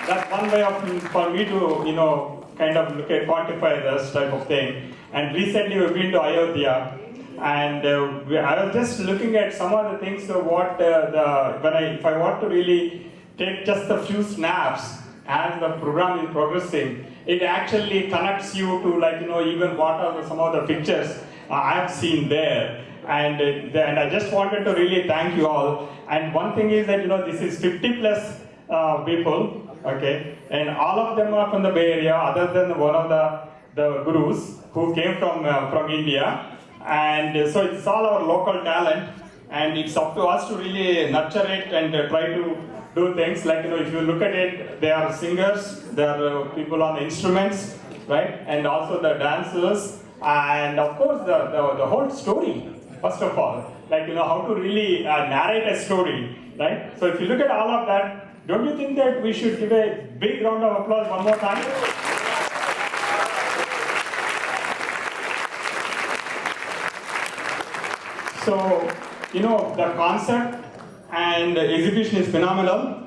That's one way for me to, kind of look at, quantify this type of thing. And recently we've been to Ayodhya, and I was just looking at some of the things of what if I want to really take just a few snaps as the program is progressing, it actually connects you to even what are some of the pictures I have seen there. And I just wanted to really thank you all. And one thing is that this is 50 plus people, okay, and all of them are from the Bay Area, other than one of the gurus who came from India. And so it's all our local talent, and it's up to us to really nurture it and try to do things like, if you look at it, they are singers, they are people on the instruments, right? And also the dancers, and of course the whole story, first of all, how to really narrate a story, right? So if you look at all of that, don't you think that we should give a big round of applause one more time? So, the concept and the exhibition is phenomenal.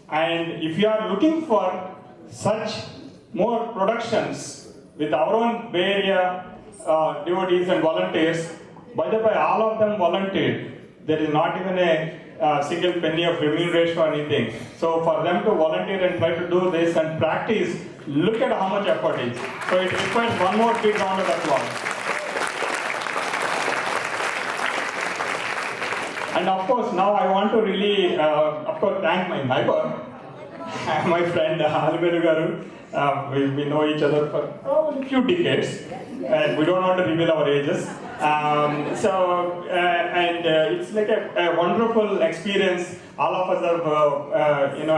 And if you are looking for such more productions with our own Bay Area devotees and volunteers, by the way, all of them volunteered. There is not even a single penny of remuneration or anything. So for them to volunteer and try to do this and practice, look at how much effort it is. So it requires one more big round of applause. And of course, now I want to really, thank my neighbor, my friend Alimedu Garu. We know each other for a few decades, and we don't want to reveal our ages. It's like a wonderful experience all of us have,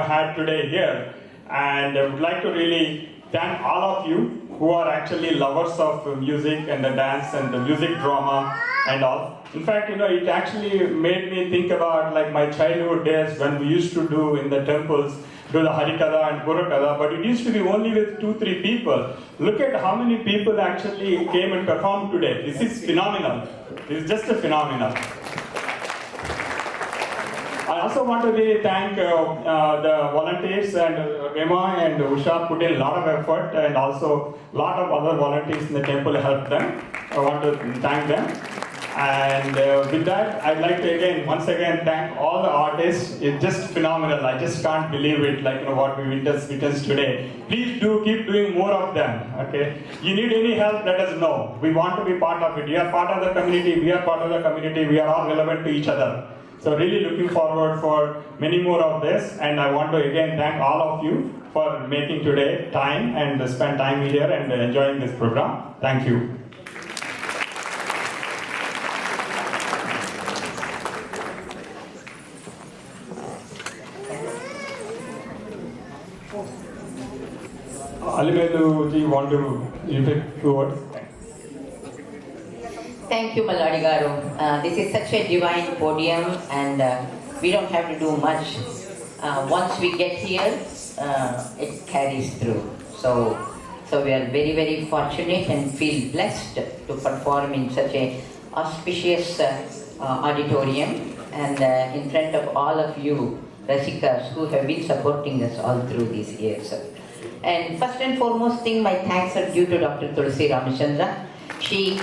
had today here. And I would like to really thank all of you who are actually lovers of music and the dance and the music drama and all. In fact, it actually made me think about like my childhood days when we used to do in the temples, do the Harikatha and Purakatha, but it used to be only with 2-3 people. Look at how many people actually came and performed today. This is phenomenal. This is just a phenomenon. I also want to really thank the volunteers, and Rema and Usha put in a lot of effort, and also a lot of other volunteers in the temple helped them. I want to thank them. And with that, I'd like to once again thank all the artists. It's just phenomenal. I just can't believe it, what we witnessed today. Please do keep doing more of them, okay? You need any help, let us know. We want to be part of it. You are part of the community, we are part of the community, we are all relevant to each other. So really looking forward for many more of this, and I want to again thank all of you for making today time and spend time here and enjoying this program. Thank you. Alimedu, do you want to give a few words? Thank you, Maladi Garu. This is such a divine podium, and we don't have to do much. Once we get here, it carries through. So we are very, very fortunate and feel blessed to perform in such a auspicious auditorium and in front of all of you, Rasikas, who have been supporting us all through these years. And first and foremost thing, my thanks are due to Dr. Tulsi Ramachandra. She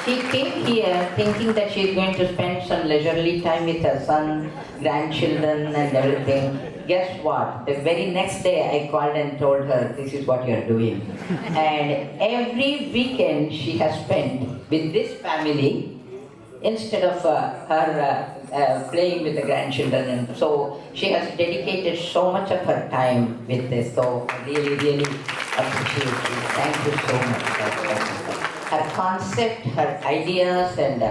came here thinking that she is going to spend some leisurely time with her son, grandchildren and everything. Guess what? The very next day I called and told her, this is what you are doing. And every weekend she has spent with this family instead of her playing with the grandchildren. And so she has dedicated so much of her time with this. So I really, really appreciate you. Thank you so much. Her concept, her ideas, and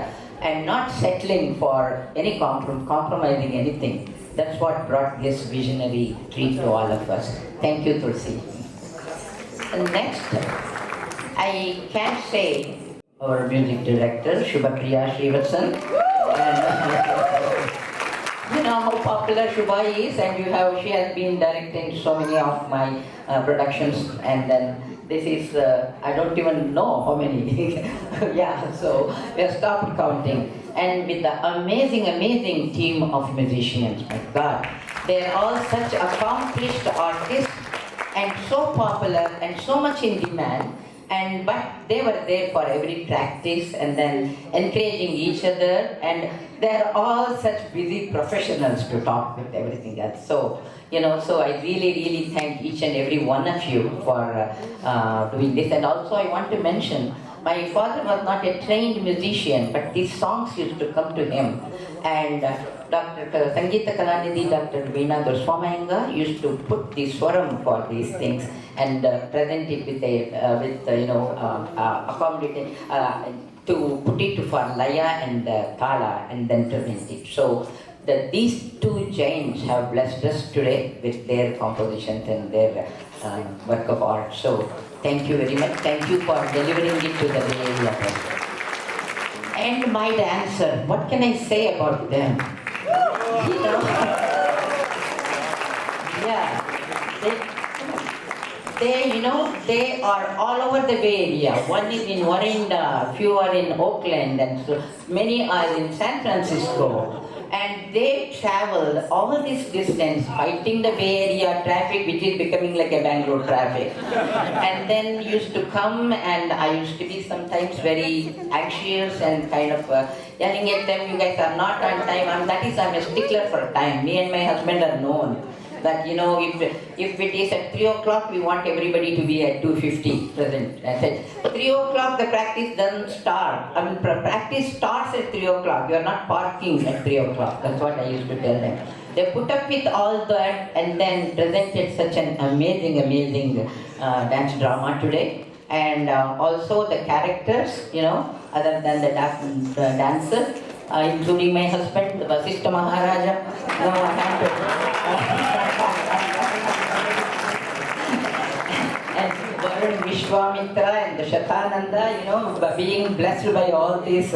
not settling for any compromising anything. That's what brought this visionary treat to all of us. Thank you, Tulsi. And next, I can say our music director, Shubhapriya Srivatsan. And you know how popular Shubha is, and she has been directing so many of my productions, and then this is, I don't even know how many. Yeah, so we have stopped counting. And with the amazing team of musicians, my God. They're all such accomplished artists and so popular and so much in demand. But they were there for every practice and then encouraging each other, and they're all such busy professionals to talk with everything else. So, so I really thank each and every one of you for doing this. And also I want to mention, my father was not a trained musician, but these songs used to come to him. And Dr. Sangeeta Kalanidhi, Dr. Veena Doswamayenga used to put the swaram for these things and present it with accommodating to put it for laya and tala and then present it. So these two giants have blessed us today with their compositions and their work of art. So thank you very much. Thank you for delivering it to the Bay Area. And my dancer, what can I say about them? They are all over the Bay Area. One is in Warinda, few are in Oakland, and so many are in San Francisco. And and they traveled all this distance fighting the Bay Area traffic, which is becoming like a Bangalore traffic. And then used to come, and I used to be sometimes very anxious and kind of yelling at them, you guys are not on time. And that is, I'm a stickler for time. Me and my husband are known that, you know, if it is at 3 o'clock, we want everybody to be at 2:50 present. I said, 3 o'clock the practice doesn't start. I mean, practice starts at 3 o'clock. You are not parking at 3 o'clock. That's what I used to tell them. They put up with all that and then presented such an amazing dance drama today. And also the characters, you know, other than the dancer, including my husband, Vasishtha Maharaja. No, I can't. And Varun Vishwamitra and the Shatananda, you know, being blessed by all these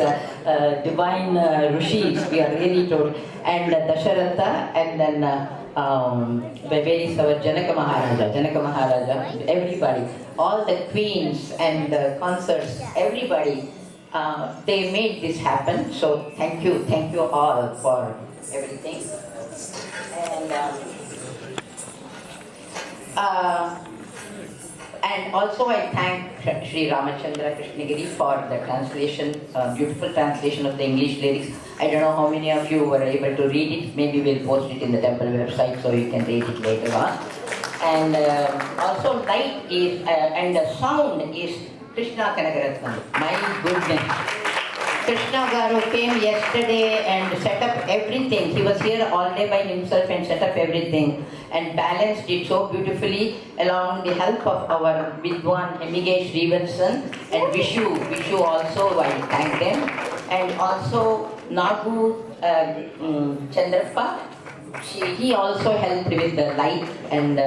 divine rishis, we are really told. And Dasharatha, and then Janaka Maharaja, everybody, all the queens and the concerts, everybody, they made this happen. So thank you all for everything. And also I thank Sri Ramachandra Krishnagiri for the translation, beautiful translation of the English lyrics. I don't know how many of you were able to read it. Maybe we'll post it in the temple website so you can read it later on. And also light is, and the sound is Krishna Kanagaratnam. My goodness. Krishna Garu came yesterday and set up everything. He was here all day by himself and set up everything and balanced it so beautifully along the help of our Vidwan Hemigesh Srivatsan and Vishu also, I thank them. And also Nagu Chandrappa, he also helped with the light, and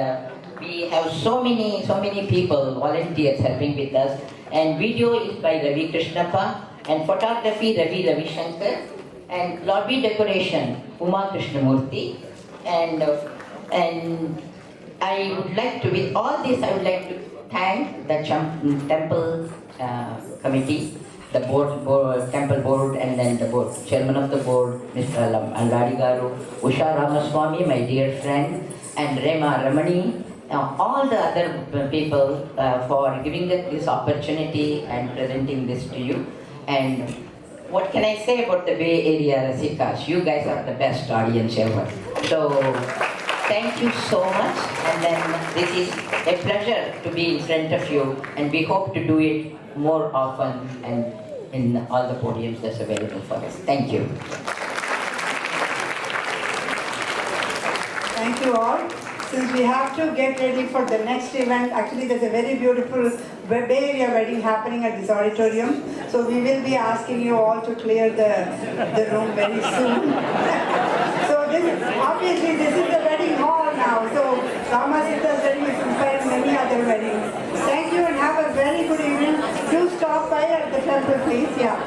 we have so many people, volunteers helping with us. And video is by Ravi Krishnappa, and photography Ravi Shankar, and lobby decoration Uma Krishnamurthy, and I would like to, with all this, I would like to thank the temple committee, the temple board, and then the board, chairman of the board, Mr. Alladi Garu, Usha Ramaswamy, my dear friend, and Rema Ramani, all the other people for giving us this opportunity and presenting this to you. And what can I say about the Bay Area Rasikas? You guys are the best audience ever. So thank you so much. And then this is a pleasure to be in front of you, and we hope to do it more often and in all the podiums that's available for us. Thank you. Thank you all. Since we have to get ready for the next event, actually there's a very beautiful Bay Area wedding happening at this auditorium. So we will be asking you all to clear the room very soon. So obviously this is the wedding hall now. So Ramasita's wedding is inspired many other weddings. Thank you and have a very good evening. Do stop by at the temple, please. Yeah.